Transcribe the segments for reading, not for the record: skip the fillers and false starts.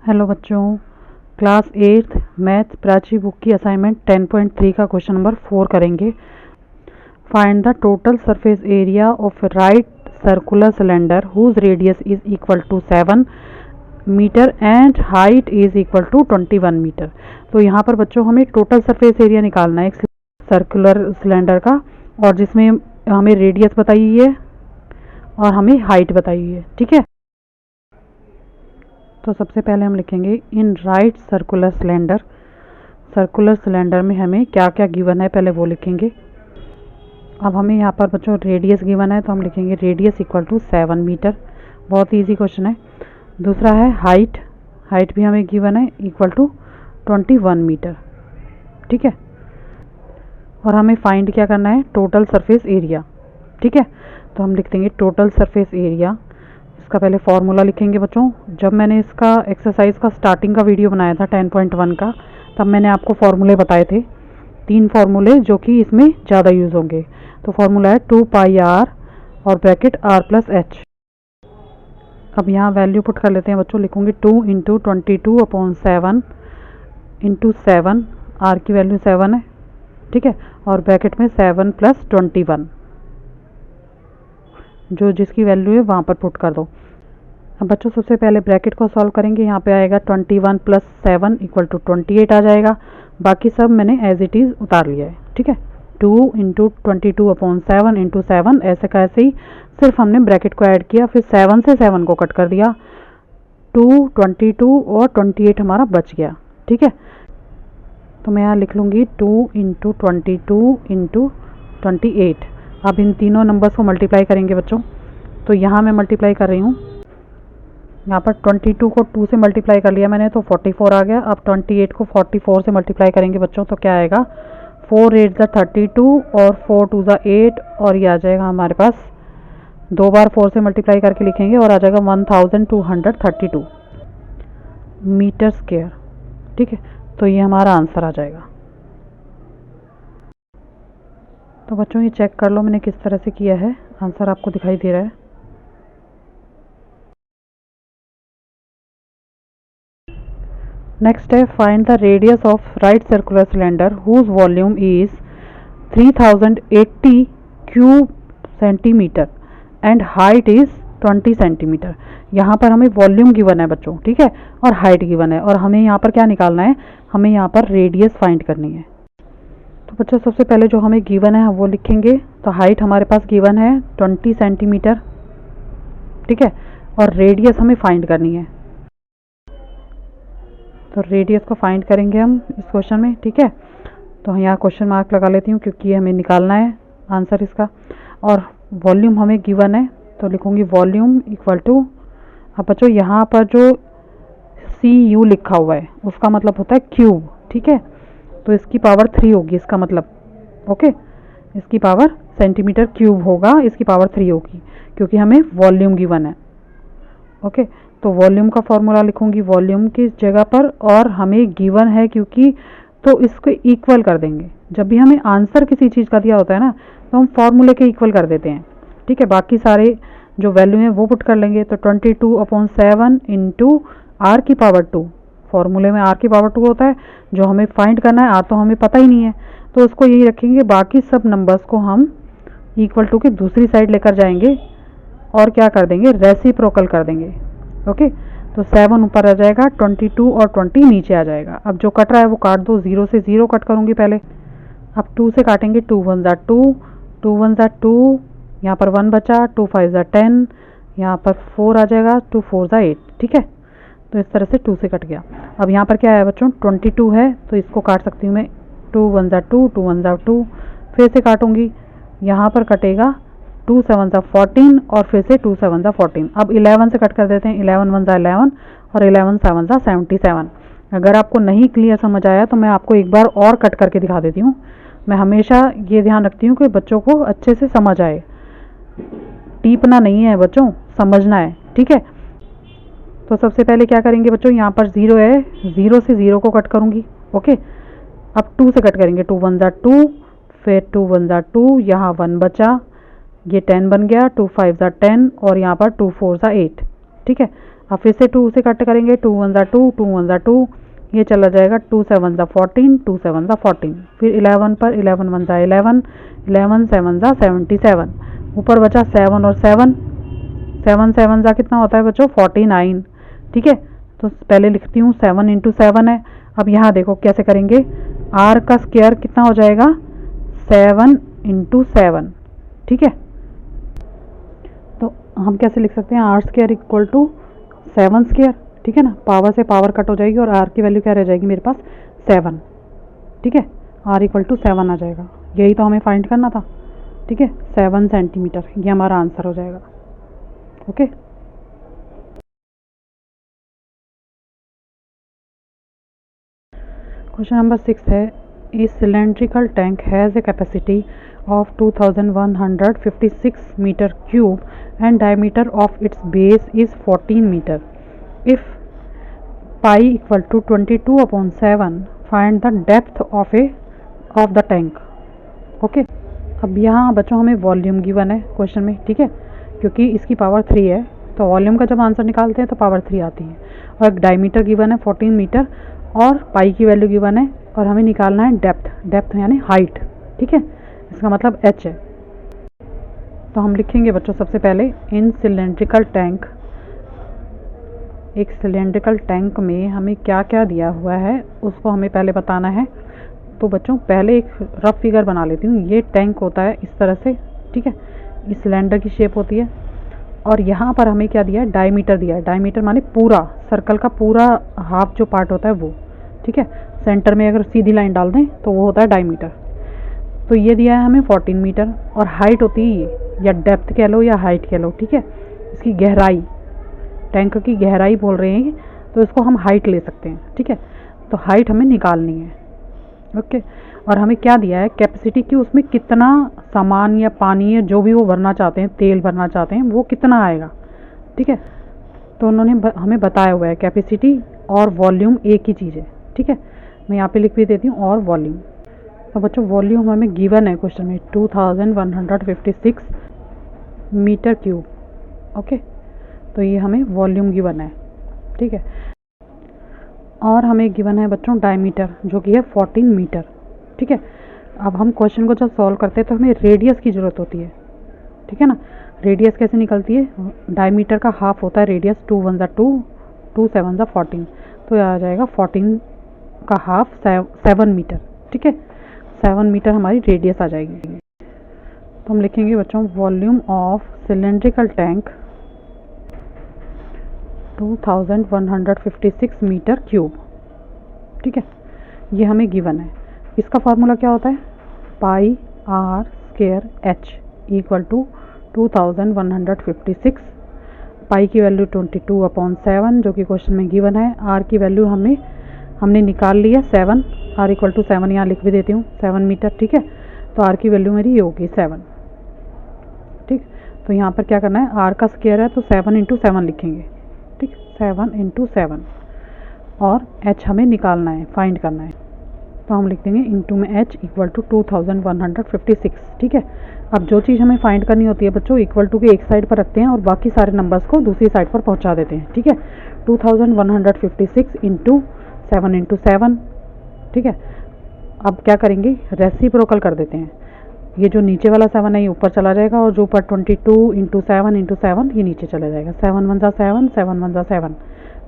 Hello बच्चों, class 8th math Prachi book की assignment 10.3 का क्वेश्चन नंबर 4 करेंगे। Find the total surface area of right circular cylinder whose radius is equal to 7 metre and height is equal to 21 metre. तो यहाँ पर बच्चों हमें total surface area निकालना है एक सर्कुलर सिलेंडर का, और जिसमें हमें रेडियस बताई हुई है और हमें हाइट बताई हुई है। ठीक है, तो सबसे पहले हम लिखेंगे in right circular cylinder. Circular cylinder में हमें क्या क्या गिवन है पहले वो लिखेंगे। अब हमें यहाँ पर बच्चों रेडियस गिवन है तो हम लिखेंगे रेडियस इक्वल टू 7 मीटर। बहुत इजी क्वेश्चन है। दूसरा है हाइट, हाइट भी हमें गिवन है इक्वल टू 21 मीटर। ठीक है, और हमें फाइंड क्या करना है, टोटल सरफेस एरिया। ठीक है, तो हम लिख देंगे टोटल सरफेस एरिया। इसका पहले फॉर्मूला लिखेंगे बच्चों। जब मैंने इसका एक्सरसाइज का स्टार्टिंग का वीडियो बनाया था 10.1 का, तब मैंने आपको फॉर्मूले बताए थे, 3 फार्मूले जो कि इसमें ज़्यादा यूज़ होंगे। तो फॉर्मूला है 2 पाई आर और ब्रैकेट आर प्लस एच। अब यहाँ वैल्यू पुट कर लेते हैं बच्चों। लिखूंगी 2 इंटू 22/7 इंटू 7, आर की वैल्यू 7 है। ठीक है, और ब्रैकेट में 7 प्लस 21, जो जिसकी वैल्यू है वहाँ पर पुट कर दो। अब बच्चों सबसे पहले ब्रैकेट को सॉल्व करेंगे। यहाँ पे आएगा 21 प्लस 7 इक्वल टू 28 आ जाएगा। बाकी सब मैंने एज इट इज़ उतार लिया है। ठीक है, 2 इंटू 22/7 इंटू 7, ऐसे का ऐसे ही, सिर्फ हमने ब्रैकेट को ऐड किया, फिर 7 से 7 को कट कर दिया, 2, 22 और 28 हमारा बच गया। ठीक है, तो मैं यहाँ लिख लूँगी 2 इंटू 22 इंटू 28। अब इन तीनों नंबर्स को मल्टीप्लाई करेंगे बच्चों। तो यहाँ मैं मल्टीप्लाई कर रही हूँ। यहाँ पर 22 को 2 से मल्टीप्लाई कर लिया मैंने तो 44 आ गया। अब 28 को 44 से मल्टीप्लाई करेंगे बच्चों तो क्या आएगा, 4 8 32 और 4 2 8, और ये आ जाएगा हमारे पास, 2 बार 4 से मल्टीप्लाई करके लिखेंगे और आ जाएगा 1232 मीटर स्क्वायर। ठीक है, तो ये हमारा आंसर आ जाएगा। तो बच्चों ये चेक कर लो मैंने किस तरह से किया है, आंसर आपको दिखाई दे रहा है। नेक्स्ट है find the radius of right circular cylinder whose volume is 3080 cube centimetre and height is 20 centimetre. यहाँ पर हमें वॉल्यूम गिवन है बच्चों, ठीक है, और हाइट गिवन है, और हमें यहाँ पर क्या निकालना है, हमें यहाँ पर रेडियस फाइंड करनी है। तो बच्चों सबसे पहले जो हमें गिवन है वो लिखेंगे। तो हाइट हमारे पास गिवन है 20 सेंटीमीटर। ठीक है, और रेडियस हमें फाइंड करनी है। तो रेडियस को फाइंड करेंगे हम इस क्वेश्चन में। ठीक है, तो यहाँ क्वेश्चन मार्क लगा लेती हूँ क्योंकि हमें निकालना है आंसर इसका। और वॉल्यूम हमें गिवन है तो लिखूँगी वॉल्यूम इक्वल टू, अब बच्चों यहाँ पर जो CU लिखा हुआ है उसका मतलब होता है क्यूब। ठीक है, तो इसकी पावर 3 होगी इसका मतलब। ओके, इसकी पावर सेंटीमीटर क्यूब होगा, इसकी पावर 3 होगी क्योंकि हमें वॉल्यूम गिवन है। ओके, तो वॉल्यूम का फॉर्मूला लिखूंगी वॉल्यूम की जगह पर, और हमें गिवन है क्योंकि, तो इसको इक्वल कर देंगे। जब भी हमें आंसर किसी चीज़ का दिया होता है ना तो हम फॉर्मूले के इक्वल कर देते हैं। ठीक है, बाकी सारे जो वैल्यू हैं वो पुट कर लेंगे। तो 22/7 इंटू आर की पावर 2, फॉर्मूले में आर की पावर 2 होता है, जो हमें फाइंड करना है आर तो हमें पता ही नहीं है तो उसको यही रखेंगे। बाकी सब नंबर्स को हम इक्वल टू की दूसरी साइड लेकर जाएंगे और क्या कर देंगे, रेसिप्रोकल कर देंगे। ओके, तो 7 ऊपर आ जाएगा, 22 और 20 नीचे आ जाएगा। अब जो कट रहा है वो काट दो, 0 से 0 कट करूँगी पहले। अब 2 से काटेंगे, 2 1 ज़ा 2, 2 1 ज़ा 2, यहाँ पर 1 बचा, 2 5 ज़ा 10, यहाँ पर 4 आ जाएगा, 2 4 ज़ा 8। ठीक है, तो इस तरह से 2 से कट गया। अब यहाँ पर क्या है बच्चों, 22 है तो इसको काट सकती हूँ मैं, 2 1 ज़ा 2, 2 1 ज़ा 2, फिर से काटूँगी, यहाँ पर कटेगा 2 7 ज़ा 14 और फिर से 2 7 ज़ा 14। अब 11 से कट कर देते हैं, 11 1 ज़ा 11 और 11 7 ज़ा 77। अगर आपको नहीं क्लियर समझ आया तो मैं आपको एक बार और कट करके दिखा देती हूँ। मैं हमेशा ये ध्यान रखती हूँ कि बच्चों को अच्छे से समझ आए, टीपना नहीं है बच्चों, समझना है। ठीक है, तो सबसे पहले क्या करेंगे बच्चों, यहाँ पर 0 है, 0 से 0 को कट करूँगी। ओके, अब 2 से कट करेंगे, 2 1 ज़ा 2, फिर 2 1 ज़ा 2, यहाँ 1 बचा, ये 10 बन गया, 2 5 ज़ा 10 और यहाँ पर 2 4 ज़ा 8। ठीक है, अब फिर से 2 से कट करेंगे, 2 1 ज़ा 2, 2 1 ज़ा 2, ये चला जाएगा 2 7 ज़ा 14, 2 7 ज़ा 14। फिर 11 पर 11 1 ज़ा 11, 11 7 ज़ा 77, ऊपर बचा 7 और 7, 7 7 ज़ा कितना होता है बच्चों 49। ठीक है, तो पहले लिखती हूँ 7 इंटू 7 है। अब यहाँ देखो कैसे करेंगे, r का स्क्वायर कितना हो जाएगा 7 इंटू 7। ठीक है, तो हम कैसे लिख सकते हैं r square equal to 7 square. ठीक है ना, पावर से पावर कट हो जाएगी और r की वैल्यू क्या रह जाएगी मेरे पास 7। ठीक है, r इक्वल टू 7 आ जाएगा, यही तो हमें फाइंड करना था। ठीक है, 7 सेंटीमीटर, ये हमारा आंसर हो जाएगा। ओके, क्वेश्चन नंबर 6 है, ए cylindrical tank has a capacity of 2156 meter cube and diameter of its base is 14 meter. If pi equal to 22/7, find the depth of the tank. Okay, अब यहाँ बच्चों हमें volume given है question में। ठीक है, क्योंकि इसकी पावर 3 है तो वॉल्यूम का जब आंसर निकालते हैं तो पावर 3 आती है, और एक डायमीटर गिवन है 14 मीटर, और पाई की वैल्यू गिवन है, और हमें निकालना है डेप्थ यानी हाइट। ठीक है, इसका मतलब h है। तो हम लिखेंगे बच्चों सबसे पहले इन सिलेंड्रिकल टैंक, एक सिलेंड्रिकल टैंक में हमें क्या क्या दिया हुआ है उसको हमें पहले बताना है। तो बच्चों पहले एक रफ फिगर बना लेती हूँ। ये टैंक होता है इस तरह से। ठीक है, ये सिलेंडर की शेप होती है, और यहाँ पर हमें क्या दिया है, डायमीटर दिया है। डायमीटर माने पूरा सर्कल का पूरा हाफ जो पार्ट होता है वो। ठीक है, सेंटर में अगर सीधी लाइन डाल दें तो वो होता है डायमीटर। तो ये दिया है हमें 14 मीटर, और हाइट होती है ये, या डेप्थ कह लो या हाइट कह लो। ठीक है, इसकी गहराई, टैंक की गहराई बोल रहे हैं, तो इसको हम हाइट ले सकते हैं। ठीक है, तो हाइट हमें निकालनी है। ओके, और हमें क्या दिया है कैपेसिटी की, उसमें कितना सामान या पानी या जो भी वो भरना चाहते हैं, तेल भरना चाहते हैं, वो कितना आएगा। ठीक है, तो उन्होंने हमें बताया हुआ है कैपेसिटी और वॉल्यूम एक ही चीज़ है। ठीक है, मैं यहाँ पे लिख भी देती हूँ, और वॉल्यूम। तो बच्चों वॉल्यूम हमें गिवन है क्वेश्चन में 2156 मीटर क्यूब। ओके, तो ये हमें वॉल्यूम गिवन है। ठीक है, और हमें गिवन है बच्चों डायमीटर, जो कि है 14 मीटर। ठीक है, अब हम क्वेश्चन को जब सॉल्व करते हैं तो हमें रेडियस की ज़रूरत होती है। ठीक है ना, रेडियस कैसे निकलती है, डायमीटर का हाफ होता है रेडियस, 2 1 ज़ा 2, 2 7 ज़ा 14, तो यह आ जाएगा 14 का हाफ 7 मीटर। ठीक है, 7 मीटर हमारी रेडियस आ जाएगी। तो हम लिखेंगे बच्चों volume of cylindrical tank 2156 metre cube. ठीक है, ये हमें गिवन है। इसका फार्मूला क्या होता है, pi r square h equal to 2156, pi की वैल्यू 22/7 जो कि क्वेश्चन में गिवन है। r की वैल्यू हमने निकाल ली है 7, r इक्वल टू 7 यहाँ लिख भी देती हूँ, 7 मीटर। ठीक है, तो r की वैल्यू मेरी ये होगी 7। ठीक, तो यहाँ पर क्या करना है, r का स्क्वायर है तो 7 इंटू 7 लिखेंगे। ठीक, 7 इंटू 7, और h हमें निकालना है, फाइंड करना है, तो हम लिख देंगे इंटू में h इक्वल टू 2156। ठीक है, अब जो चीज़ हमें फाइंड करनी होती है बच्चों, इक्वल टू के एक साइड पर रखते हैं और बाकी सारे नंबर्स को दूसरी साइड पर पहुंचा देते हैं। ठीक है, 2156 इंटू 7 इंटू 7। ठीक है, अब क्या करेंगे, रेसिप्रोकल कर देते हैं। ये जो नीचे वाला 7 है ये ऊपर चला जाएगा, और जो ऊपर 22 इंटू 7 ये नीचे चला जाएगा। 7 1 ज़ा 7, 7 1 ज़ा 7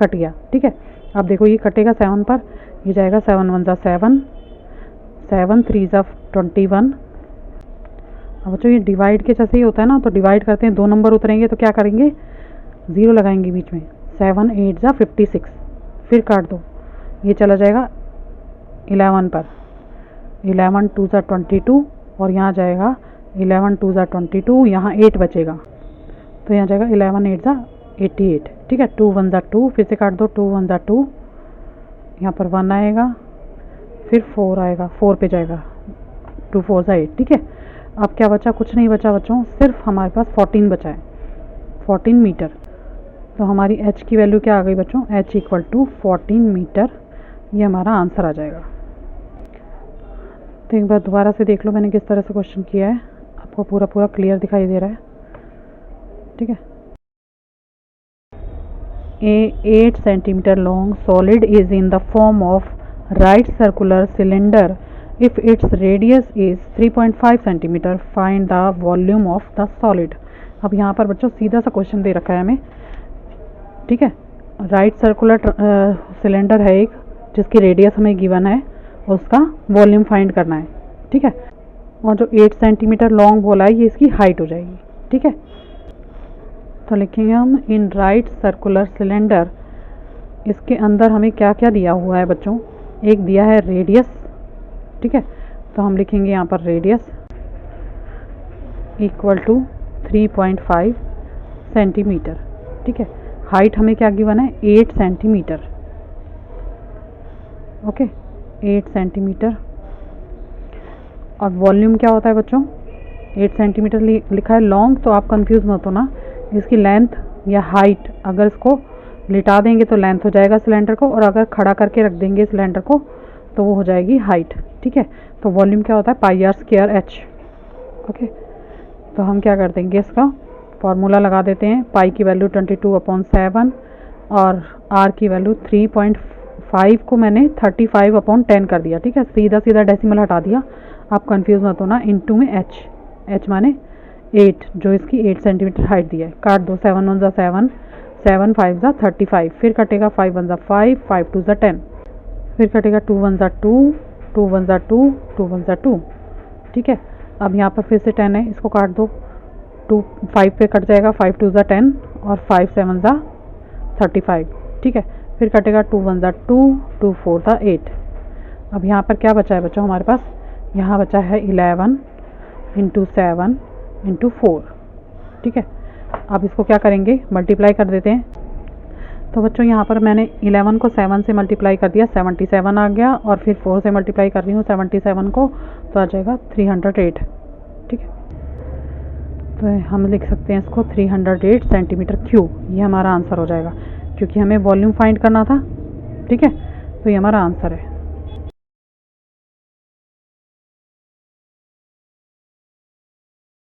कट गया। ठीक है, अब देखो ये कटेगा 7 पर, ये जाएगा 7 1 ज़ा 7, 7 3 ज़ा 21। अब बच्चों ये डिवाइड के जैसे ही होता है ना, तो डिवाइड करते हैं, 2 नंबर उतरेंगे तो क्या करेंगे, 0 लगाएंगे बीच में, 7 8 ज़ा 56, फिर काट दो, ये चला जाएगा 11 पर, 11 2 ज़ा 22, और यहाँ जाएगा 11 2 ज़ा 22, यहाँ 8 बचेगा, तो यहाँ जाएगा 11 8 ज़ा 88। ठीक है, 2 1 ज़ा 2, फिर से काट दो, 2 1 ज़ा 2, यहाँ पर 1 आएगा, फिर 4 आएगा, 4 पे जाएगा, 2 4 ज़ा 8। ठीक है, अब क्या बचा, कुछ नहीं बचा बच्चों, सिर्फ हमारे पास 14 बचा है, 14 मीटर। तो हमारी h की वैल्यू क्या आ गई बच्चों, h इक्वल टू 14 मीटर, ये हमारा आंसर आ जाएगा। तो एक बार दोबारा से देख लो मैंने किस तरह से क्वेश्चन किया है, आपको पूरा क्लियर दिखाई दे रहा है। ठीक है, A 8 centimeter long solid is in the form of right circular cylinder. If its radius is 3.5 centimeter, find the volume of the solid. अब यहाँ पर बच्चों सीधा सा क्वेश्चन दे रखा है हमें, ठीक है। राइट सर्कुलर सिलेंडर है एक, जिसकी रेडियस हमें गिवन है, उसका वॉल्यूम फाइंड करना है, ठीक है। और जो 8 सेंटीमीटर लॉन्ग बोला है ये इसकी हाइट हो जाएगी, ठीक है। तो लिखेंगे हम इन राइट सर्कुलर सिलेंडर, इसके अंदर हमें क्या क्या दिया हुआ है बच्चों, एक दिया है रेडियस, ठीक है। तो हम लिखेंगे यहाँ पर रेडियस इक्वल टू 3.5 सेंटीमीटर, ठीक है। हाइट हमें क्या गिवन है, 8 सेंटीमीटर, ओके, 8 सेंटीमीटर। और वॉल्यूम क्या होता है बच्चों, 8 सेंटीमीटर लिखा है लॉन्ग, तो आप कंफ्यूज मत हो ना, इसकी लेंथ या हाइट, अगर इसको लिटा देंगे तो लेंथ हो जाएगा सिलेंडर को, और अगर खड़ा करके रख देंगे सिलेंडर को तो वो हो जाएगी हाइट, ठीक है। तो वॉल्यूम क्या होता है, पाई आर स्क्वायर एच, ओके। तो हम क्या कर देंगे, इसका फॉर्मूला लगा देते हैं। पाई की वैल्यू 22/7 और आर की वैल्यू 3.5 को मैंने 35/10 कर दिया, ठीक है। सीधा सीधा डेसिमल हटा दिया, आप कंफ्यूज मत होना। इनटू में एच, एच माने 8, जो इसकी 8 सेंटीमीटर हाइट दी है। काट दो, 7 1 ज़ा 7, 7 5 ज़ा 35, फिर कटेगा 5 1 ज़ा 5, 5 2 ज़ा 10, फिर कटेगा 2 1 ज़ा 2, 2 1 ज़ा 2, 2 1 ज़ा 2, ठीक है। अब यहाँ पर फिर से 10 है, इसको काट दो, 2 5 पे कट जाएगा, 5 2 ज़ा 10 और 5 7 ज़ा 35, ठीक है। फिर कटेगा 2 1 ज़ा 2, 2 4 ज़ा 8। अब यहाँ पर क्या बचा है बच्चों हमारे पास, यहाँ बचा है 11 इंटू 7 इंटू 4, ठीक है। अब इसको क्या करेंगे, मल्टीप्लाई कर देते हैं। तो बच्चों यहाँ पर मैंने 11 को 7 से मल्टीप्लाई कर दिया, 77 आ गया, और फिर 4 से मल्टीप्लाई कर रही हूँ 77 को, तो आ जाएगा 308, ठीक है। तो हम लिख सकते हैं इसको 308 सेंटीमीटर क्यूब, ये हमारा आंसर हो जाएगा, क्योंकि हमें वॉल्यूम फाइंड करना था, ठीक है। तो ये हमारा आंसर है।